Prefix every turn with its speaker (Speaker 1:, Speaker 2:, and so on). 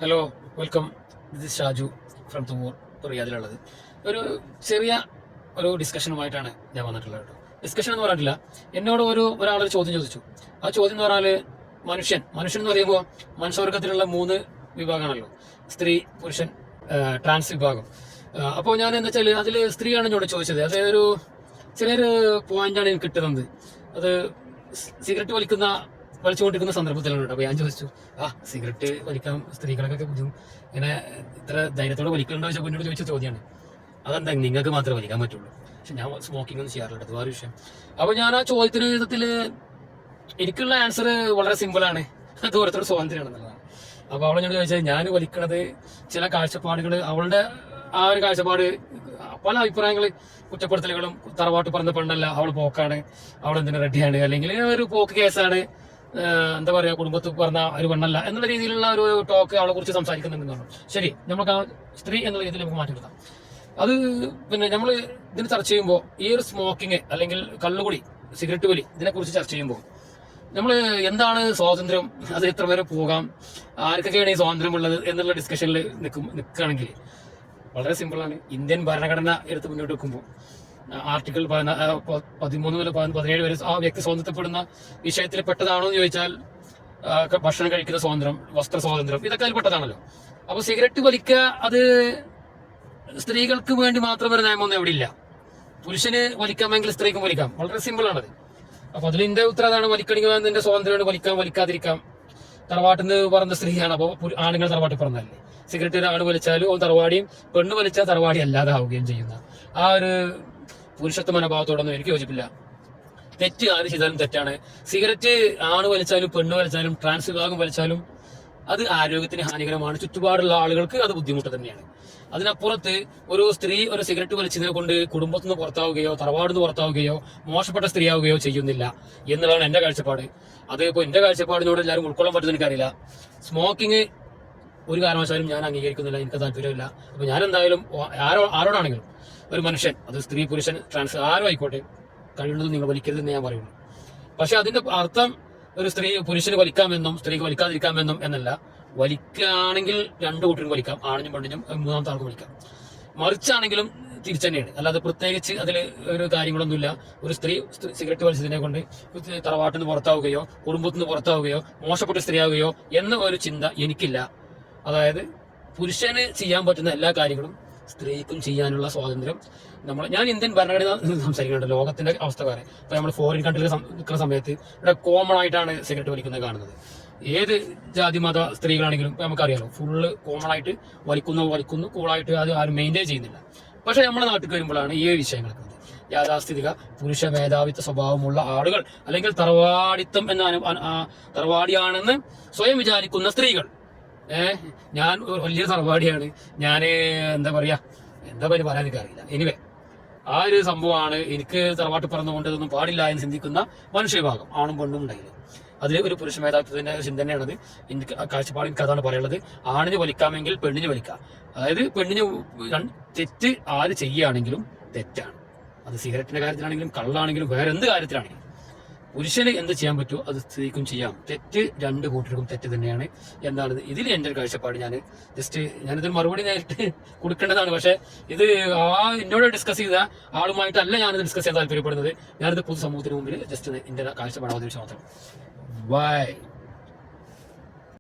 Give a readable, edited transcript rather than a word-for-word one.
Speaker 1: Hello, welcome. This Shaju from Thumoor, റിയാദിലുള്ളത്. ഒരു ചെറിയ ഡിസ്കഷനുമായിട്ടാണ് ഞാൻ വന്നിട്ടുള്ളത് കേട്ടോ. ഡിസ്കഷൻ എന്ന് പറഞ്ഞിട്ടില്ല, എന്നോട് ഒരാളൊരു ചോദ്യം ചോദിച്ചു. ആ ചോദ്യം എന്ന് പറഞ്ഞാൽ മനുഷ്യൻ എന്ന് പറയുമ്പോൾ മനുഷ്യവർഗത്തിലുള്ള 3 വിഭാഗമാണല്ലോ: സ്ത്രീ, പുരുഷൻ, ട്രാൻസ് വിഭാഗം. അപ്പോൾ ഞാൻ എന്താ വെച്ചാൽ അതിൽ സ്ത്രീയാണ് എന്നോട് ചോദിച്ചത്. അതായത് ഒരു ചെറിയൊരു പോയിന്റാണ് എനിക്ക് കിട്ടുന്നത്. അത് സിഗരറ്റ് വലിച്ചുകൊണ്ടിരിക്കുന്ന സന്ദർഭത്തിലാണ് കേട്ടോ. അപ്പോൾ ഞാൻ ചോദിച്ചു, സിഗരറ്റ് വലിക്കാൻ സ്ത്രീകളൊക്കെ ഇങ്ങനെ ഇത്ര ധൈര്യത്തോടെ വലിക്കണ്ടോ വെച്ചാൽ എന്നോട് ചോദിച്ച ചോദ്യമാണ്. അതെന്താ നിങ്ങൾക്ക് മാത്രമേ വലിക്കാൻ പറ്റുള്ളൂ, പക്ഷെ ഞാൻ സ്മോക്കിംഗ് ഒന്നും ചെയ്യാറില്ല, അത് വേറെ വിഷയം. അപ്പോൾ ഞാൻ ആ ചോദ്യത്തിന് വിധത്തിൽ എനിക്കുള്ള ആൻസർ വളരെ സിമ്പിളാണ്, അത് ഓരോരുത്തരുടെ സ്വാതന്ത്ര്യമാണെന്നുള്ളതാണ്. അപ്പോൾ അവളെ ഞാൻ ചോദിച്ചാൽ, ഞാൻ വലിക്കണത് ചില കാഴ്ചപ്പാടുകൾ, അവളുടെ ആ ഒരു കാഴ്ചപ്പാട്, പല അഭിപ്രായങ്ങൾ, കുറ്റപ്പെടുത്തലുകളും, തറവാട്ട് പറഞ്ഞ പെണ്ണല്ല, അവൾ പോക്കാണ്, അവൾ എന്തിനു റെഡിയാണ്, അല്ലെങ്കിൽ ഒരു പോക്ക് കേസാണ്, എന്താ പറയുക, കുടുംബത്തിൽ പറഞ്ഞ ഒരു പെണ്ണല്ല എന്നുള്ള രീതിയിലുള്ള ഒരു ടോക്ക് അവളെ കുറിച്ച് സംസാരിക്കുന്നുണ്ടെന്ന് പറഞ്ഞു. ശരി, നമുക്ക് ആ സ്ത്രീ എന്നുള്ള രീതിയിൽ നമുക്ക് മാറ്റിയെടുക്കാം. അത് പിന്നെ നമ്മൾ ഇതിന് ചർച്ച ചെയ്യുമ്പോൾ ഈ ഒരു സ്മോക്കിങ് അല്ലെങ്കിൽ കള്ളുകുടി, സിഗരറ്റ് വലി, ഇതിനെക്കുറിച്ച് ചർച്ച ചെയ്യുമ്പോൾ നമ്മൾ എന്താണ് സ്വാതന്ത്ര്യം, അത് എത്ര വരെ പോകാം, ആർക്കൊക്കെയാണ് ഈ സ്വാതന്ത്ര്യം ഉള്ളത് എന്നുള്ള ഡിസ്കഷനിൽ നിൽക്കുകയാണെങ്കിൽ വളരെ സിമ്പിളാണ്. ഇന്ത്യൻ ഭരണഘടന എടുത്ത് മുന്നോട്ട് വെക്കുമ്പോൾ ആർട്ടിക്കിൾ 13 മുതൽ 17 വരെ ആ വ്യക്തി സ്വാതന്ത്ര്യപ്പെടുന്ന വിഷയത്തിൽ പെട്ടതാണോ എന്ന് ചോദിച്ചാൽ, ഭക്ഷണം കഴിക്കുന്ന സ്വാതന്ത്ര്യം, വസ്ത്ര സ്വാതന്ത്ര്യം, ഇതൊക്കെ അതിൽ പെട്ടതാണല്ലോ. അപ്പോൾ സിഗരറ്റ് വലിക്കുക അത് സ്ത്രീകൾക്ക് വേണ്ടി മാത്രം ഒരു നിയമമൊന്നും എവിടെ ഇല്ല. പുരുഷന് വലിക്കാമെങ്കിൽ സ്ത്രീക്കും വലിക്കാം, വളരെ സിമ്പിളാണത്. അപ്പൊ അതിൽ എന്റെ ഉത്തരം അതാണ്, വലിക്കണമെങ്കിൽ നിന്റെ സ്വാതന്ത്ര്യമാണ്, വലിക്കാതിരിക്കാം. തറവാട്ടിൽ നിന്ന് പറഞ്ഞ സ്ത്രീയാണ്, അപ്പോൾ ആണുങ്ങൾ തറവാട്ടിൽ പറഞ്ഞല്ലേ. സിഗരറ്റ് ഒരാണ് വലിച്ചാലും തറവാടിയും, പെണ്ണ് വലിച്ചാൽ തറവാടി അല്ലാതെ ആവുകയും ചെയ്യുന്ന ആ ഒരു പുരുഷത്വ മനോഭാവത്തോടൊന്നും എനിക്ക് യോജിപ്പില്ല. തെറ്റ് ആര് ചെയ്താലും തെറ്റാണ്. സിഗരറ്റ് ആണ് വലിച്ചാലും പെണ്ണ് വലിച്ചാലും ട്രാൻസ് വിഭാഗം വലിച്ചാലും അത് ആരോഗ്യത്തിന് ഹാനികരമാണ്. ചുറ്റുപാടുള്ള ആളുകൾക്ക് അത് ബുദ്ധിമുട്ട് തന്നെയാണ്. അതിനപ്പുറത്ത് ഒരു സ്ത്രീ ഒരു സിഗരറ്റ് വലിച്ചതിനെ കൊണ്ട് കുടുംബത്തിൽ നിന്ന് പുറത്താവുകയോ തറവാടിൽ നിന്ന് പുറത്താവുകയോ മോശപ്പെട്ട സ്ത്രീയാവുകയോ ചെയ്യുന്നില്ല എന്നുള്ളതാണ് എന്റെ കാഴ്ചപ്പാട്. അത് ഇപ്പോൾ എന്റെ കാഴ്ചപ്പാടിനോട് എല്ലാവരും ഉൾക്കൊള്ളാൻ പറ്റുന്ന എനിക്കറിയില്ല. സ്മോക്കിംഗ് ഒരു കാരണവശാലും ഞാൻ അംഗീകരിക്കുന്നില്ല, എനിക്ക് താല്പര്യമില്ല. അപ്പൊ ഞാൻ എന്തായാലും ആരോടാണെങ്കിലും, ഒരു മനുഷ്യൻ, അത് സ്ത്രീ, പുരുഷൻ, ട്രാൻസ് ആരും ആയിക്കോട്ടെ, കഴിയുന്നതും നിങ്ങൾ വലിക്കരുതെന്ന് ഞാൻ പറയുള്ളൂ. പക്ഷെ അതിന്റെ അർത്ഥം ഒരു പുരുഷന് വലിക്കാമെന്നും സ്ത്രീക്ക് വലിക്കാതിരിക്കാമെന്നും എന്നല്ല. വലിക്കുകയാണെങ്കിൽ 2 കൂട്ടരും വലിക്കാം, ആണിനും പെണ്ണിനും, 3ാമത്തെ ആൾക്കും വലിക്കാം. മറിച്ചാണെങ്കിലും തിരിച്ചു തന്നെയാണ്, അല്ലാതെ പ്രത്യേകിച്ച് അതിൽ ഒരു കാര്യങ്ങളൊന്നുമില്ല. ഒരു സ്ത്രീ സിഗരറ്റ് വലിച്ചതിനെ കൊണ്ട് തറവാട്ടിൽ നിന്ന് പുറത്താവുകയോ കുടുംബത്തിൽ നിന്ന് പുറത്താവുകയോ മോശപ്പെട്ട സ്ത്രീയാവുകയോ എന്ന ഒരു ചിന്ത എനിക്കില്ല. അതായത് പുരുഷന് ചെയ്യാൻ പറ്റുന്ന എല്ലാ കാര്യങ്ങളും സ്ത്രീക്കും ചെയ്യാനുള്ള സ്വാതന്ത്ര്യം ഞാൻ ഇന്ത്യൻ ഭരണഘടന സംസാരിക്കുന്നുണ്ട്, ലോകത്തിന്റെ അവസ്ഥ വേറെ. ഇപ്പൊ നമ്മൾ ഫോറിൻ കൺട്രിയിൽ നിൽക്കുന്ന സമയത്ത് ഇവിടെ കോമൺ ആയിട്ടാണ് സിഗരറ്റ് വലിക്കുന്നത് കാണുന്നത്. ഏത് ജാതി മത സ്ത്രീകളാണെങ്കിലും ഇപ്പൊ നമുക്കറിയാലോ, ഫുള്ള് കോമൺ ആയിട്ട് വലിക്കുന്നു കൂളായിട്ട്, അത് ആരും മെയിൻറ്റെയിൻ ചെയ്യുന്നില്ല. പക്ഷെ നമ്മുടെ നാട്ടിൽ വരുമ്പോഴാണ് ഈ വിഷയങ്ങളൊക്കെ യാഥാസ്ഥിതിക പുരുഷ മേധാവിത്വ സ്വഭാവമുള്ള ആളുകൾ, അല്ലെങ്കിൽ തറവാടിത്തം തറവാടിയാണെന്ന് സ്വയം വിചാരിക്കുന്ന സ്ത്രീകൾ, ഞാൻ വലിയൊരു തറവാടിയാണ്, ഞാൻ എന്താ പറയാൻ എനിക്കറിയില്ല. എനിവേ, ആ ഒരു സംഭവമാണ്. എനിക്ക് തറവാട്ട് പറഞ്ഞുകൊണ്ട് ഇതൊന്നും പാടില്ല എന്ന് ചിന്തിക്കുന്ന മനുഷ്യവിഭാഗം, ആണും പെണ്ണും ഉണ്ടായില്ല. അതിൽ ഒരു പുരുഷ മേധാവിത്വത്തിന്റെ ചിന്തനെയാണത്. എനിക്ക് കാഴ്ചപ്പാട് എനിക്ക് അതാണ് പറയാനുള്ളത്. ആണിന് വലിക്കാമെങ്കിൽ പെണ്ണിന് വലിക്കാം. അതായത് പെണ്ണിന് തെറ്റ് ആര് ചെയ്യുകയാണെങ്കിലും തെറ്റാണ്. അത് സിഗരറ്റിന്റെ കാര്യത്തിലാണെങ്കിലും കള്ളാണെങ്കിലും വേറെ എന്ത് കാര്യത്തിലാണെങ്കിലും പുരുഷന് എന്ത് ചെയ്യാൻ പറ്റുമോ അത് സ്ത്രീക്കും ചെയ്യാം. തെറ്റ് 2 കൂട്ടർക്കും തെറ്റ് തന്നെയാണ് എന്നാണ് ഇതിൽ എൻ്റെ ഒരു കാഴ്ചപ്പാട്. ഞാനിതിന് മറുപടി നേരിട്ട് കൊടുക്കേണ്ടതാണ്. പക്ഷെ ഇത് എന്നോട് ഡിസ്കസ് ചെയ്ത ആളുമായിട്ടല്ല ഞാനിത് ഡിസ്കസ് ചെയ്യാൻ താല്പര്യപ്പെടുന്നത്. ഞാനിത് പൊതുസമൂഹത്തിന് മുമ്പിൽ ജസ്റ്റ് എൻ്റെ കാഴ്ചപ്പാട് അവതരിപ്പിച്ചു മാത്രം. ബൈ.